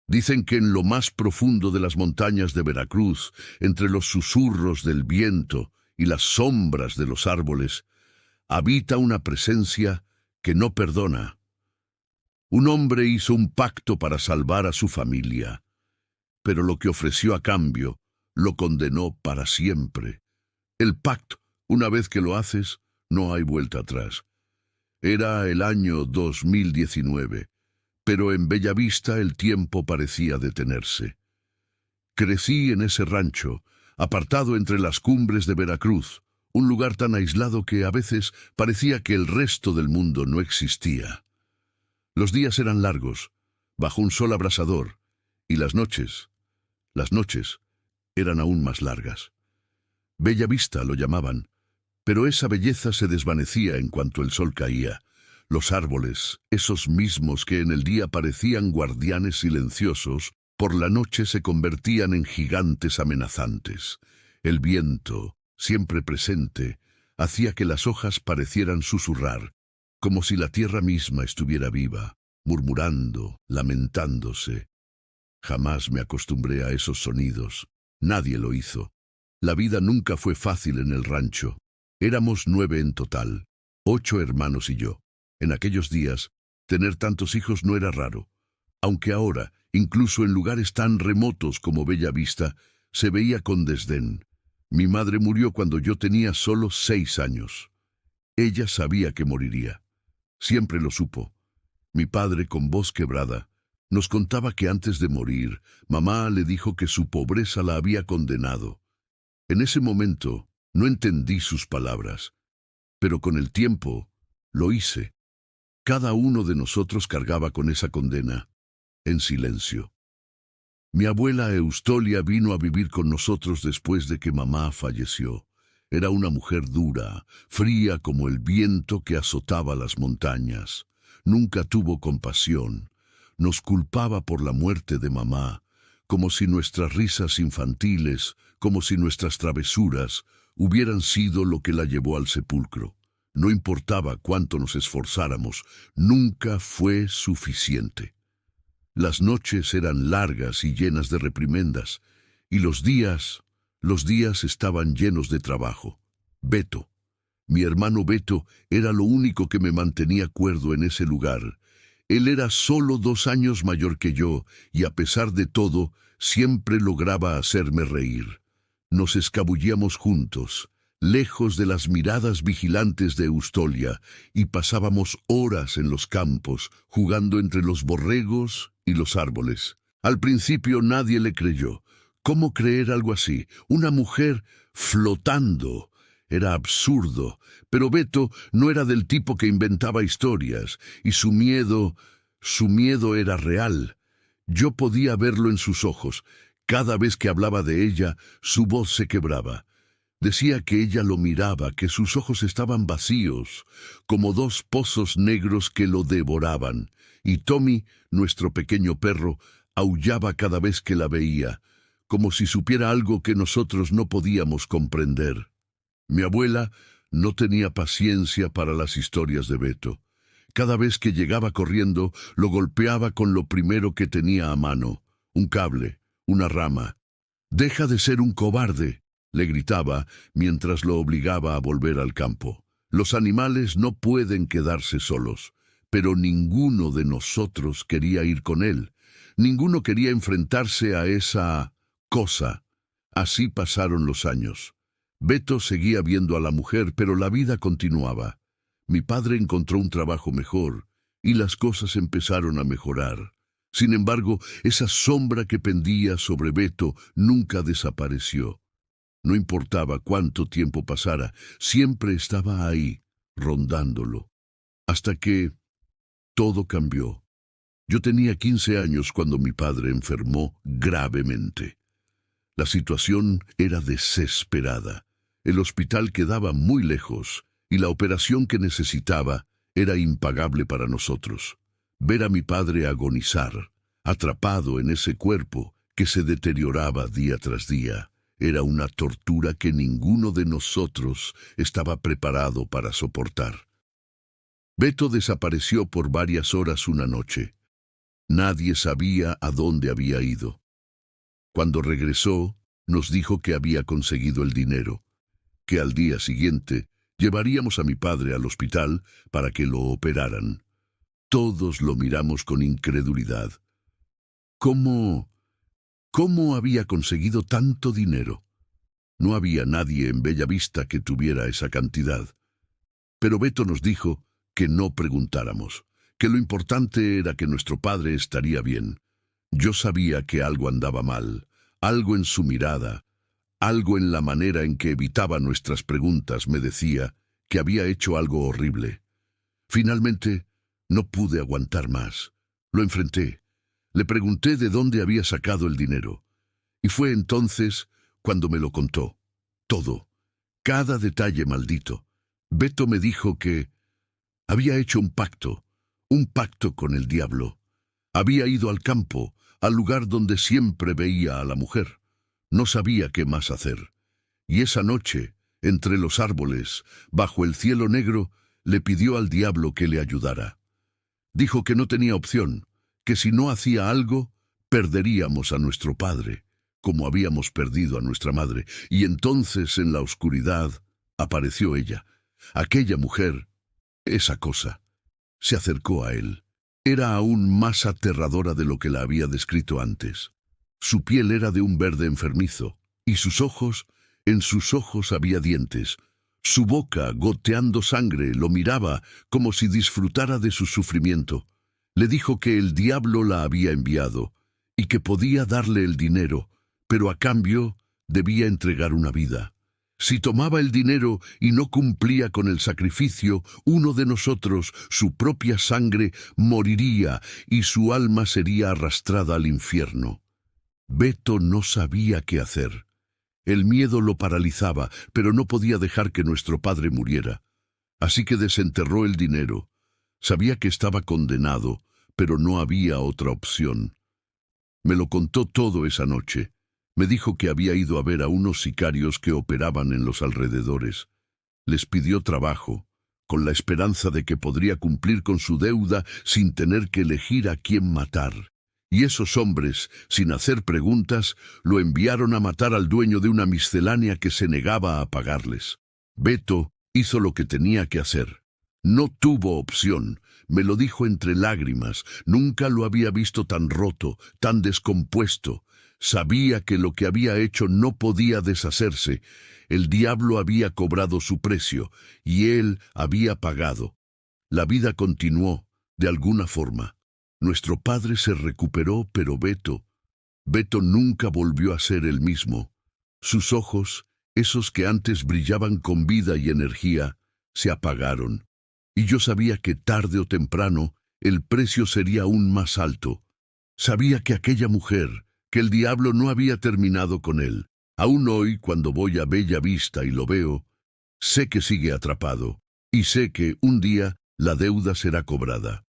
Dicen que en lo más profundo de las montañas de Veracruz, entre los susurros del viento y las sombras de los árboles, habita una presencia que no perdona. Un hombre hizo un pacto para salvar a su familia, pero lo que ofreció a cambio lo condenó para siempre. El pacto, una vez que lo haces, no hay vuelta atrás. Era el año 2019, pero en Bellavista el tiempo parecía detenerse. Crecí en ese rancho, apartado entre las cumbres de Veracruz, un lugar tan aislado que a veces parecía que el resto del mundo no existía. Los días eran largos, bajo un sol abrasador, y las noches eran aún más largas. Bellavista lo llamaban, pero esa belleza se desvanecía en cuanto el sol caía. Los árboles, esos mismos que en el día parecían guardianes silenciosos, por la noche se convertían en gigantes amenazantes. El viento, siempre presente, hacía que las hojas parecieran susurrar, como si la tierra misma estuviera viva, murmurando, lamentándose. Jamás me acostumbré a esos sonidos. Nadie lo hizo. La vida nunca fue fácil en el rancho. Éramos 9 en total, 8 hermanos y yo. En aquellos días, tener tantos hijos no era raro, aunque ahora, incluso en lugares tan remotos como Bellavista, se veía con desdén. Mi madre murió cuando yo tenía solo 6 años. Ella sabía que moriría. Siempre lo supo. Mi padre, con voz quebrada, nos contaba que antes de morir, mamá le dijo que su pobreza la había condenado. En ese momento, no entendí sus palabras, pero con el tiempo, lo hice. Cada uno de nosotros cargaba con esa condena, en silencio. Mi abuela Eustolia vino a vivir con nosotros después de que mamá falleció. Era una mujer dura, fría como el viento que azotaba las montañas. Nunca tuvo compasión. Nos culpaba por la muerte de mamá, como si nuestras risas infantiles, como si nuestras travesuras, hubieran sido lo que la llevó al sepulcro. No importaba cuánto nos esforzáramos, nunca fue suficiente. Las noches eran largas y llenas de reprimendas, y los días estaban llenos de trabajo. Beto, mi hermano Beto, era lo único que me mantenía cuerdo en ese lugar. Él era solo 2 años mayor que yo, y a pesar de todo, siempre lograba hacerme reír. Nos escabullíamos juntos, lejos de las miradas vigilantes de Eustolia, y pasábamos horas en los campos, jugando entre los borregos y los árboles. Al principio nadie le creyó. ¿Cómo creer algo así? Una mujer flotando. Era absurdo, pero Beto no era del tipo que inventaba historias, y su miedo era real. Yo podía verlo en sus ojos. Cada vez que hablaba de ella, su voz se quebraba. Decía que ella lo miraba, que sus ojos estaban vacíos, como 2 pozos negros que lo devoraban, y Tommy, nuestro pequeño perro, aullaba cada vez que la veía, como si supiera algo que nosotros no podíamos comprender. Mi abuela no tenía paciencia para las historias de Beto. Cada vez que llegaba corriendo, lo golpeaba con lo primero que tenía a mano, un cable, una rama. «Deja de ser un cobarde», le gritaba mientras lo obligaba a volver al campo. Los animales no pueden quedarse solos, pero ninguno de nosotros quería ir con él. Ninguno quería enfrentarse a esa cosa. Así pasaron los años. Beto seguía viendo a la mujer, pero la vida continuaba. Mi padre encontró un trabajo mejor, y las cosas empezaron a mejorar. Sin embargo, esa sombra que pendía sobre Beto nunca desapareció. No importaba cuánto tiempo pasara, siempre estaba ahí, rondándolo. Hasta que todo cambió. Yo tenía 15 años cuando mi padre enfermó gravemente. La situación era desesperada. El hospital quedaba muy lejos, y la operación que necesitaba era impagable para nosotros. Ver a mi padre agonizar, atrapado en ese cuerpo que se deterioraba día tras día, era una tortura que ninguno de nosotros estaba preparado para soportar. Beto desapareció por varias horas una noche. Nadie sabía a dónde había ido. Cuando regresó, nos dijo que había conseguido el dinero, que al día siguiente llevaríamos a mi padre al hospital para que lo operaran. Todos lo miramos con incredulidad. ¿Cómo había conseguido tanto dinero? No había nadie en Bellavista que tuviera esa cantidad. Pero Beto nos dijo que no preguntáramos, que lo importante era que nuestro padre estaría bien. Yo sabía que algo andaba mal, algo en su mirada, algo en la manera en que evitaba nuestras preguntas me decía que había hecho algo horrible. Finalmente, no pude aguantar más. Lo enfrenté. Le pregunté de dónde había sacado el dinero. Y fue entonces cuando me lo contó. Todo. Cada detalle maldito. Beto me dijo que había hecho un pacto con el diablo. Había ido al campo, al lugar donde siempre veía a la mujer. No sabía qué más hacer. Y esa noche, entre los árboles, bajo el cielo negro, le pidió al diablo que le ayudara. Dijo que no tenía opción, que si no hacía algo, perderíamos a nuestro padre, como habíamos perdido a nuestra madre. Y entonces, en la oscuridad, apareció ella, aquella mujer, esa cosa. Se acercó a él. Era aún más aterradora de lo que la había descrito antes. Su piel era de un verde enfermizo, y en sus ojos había dientes. Su boca, goteando sangre, lo miraba como si disfrutara de su sufrimiento. Le dijo que el diablo la había enviado, y que podía darle el dinero, pero a cambio debía entregar una vida. Si tomaba el dinero y no cumplía con el sacrificio, uno de nosotros, su propia sangre, moriría y su alma sería arrastrada al infierno. Beto no sabía qué hacer. El miedo lo paralizaba, pero no podía dejar que nuestro padre muriera. Así que desenterró el dinero. Sabía que estaba condenado, pero no había otra opción. Me lo contó todo esa noche. Me dijo que había ido a ver a unos sicarios que operaban en los alrededores. Les pidió trabajo, con la esperanza de que podría cumplir con su deuda sin tener que elegir a quién matar. Y esos hombres, sin hacer preguntas, lo enviaron a matar al dueño de una miscelánea que se negaba a pagarles. Beto hizo lo que tenía que hacer. No tuvo opción. Me lo dijo entre lágrimas. Nunca lo había visto tan roto, tan descompuesto. Sabía que lo que había hecho no podía deshacerse. El diablo había cobrado su precio, y él había pagado. La vida continuó, de alguna forma. Nuestro padre se recuperó, pero Beto nunca volvió a ser el mismo. Sus ojos, esos que antes brillaban con vida y energía, se apagaron. Y yo sabía que tarde o temprano el precio sería aún más alto. Sabía que aquella mujer, que el diablo no había terminado con él. Aún hoy, cuando voy a Bellavista y lo veo, sé que sigue atrapado, y sé que un día la deuda será cobrada.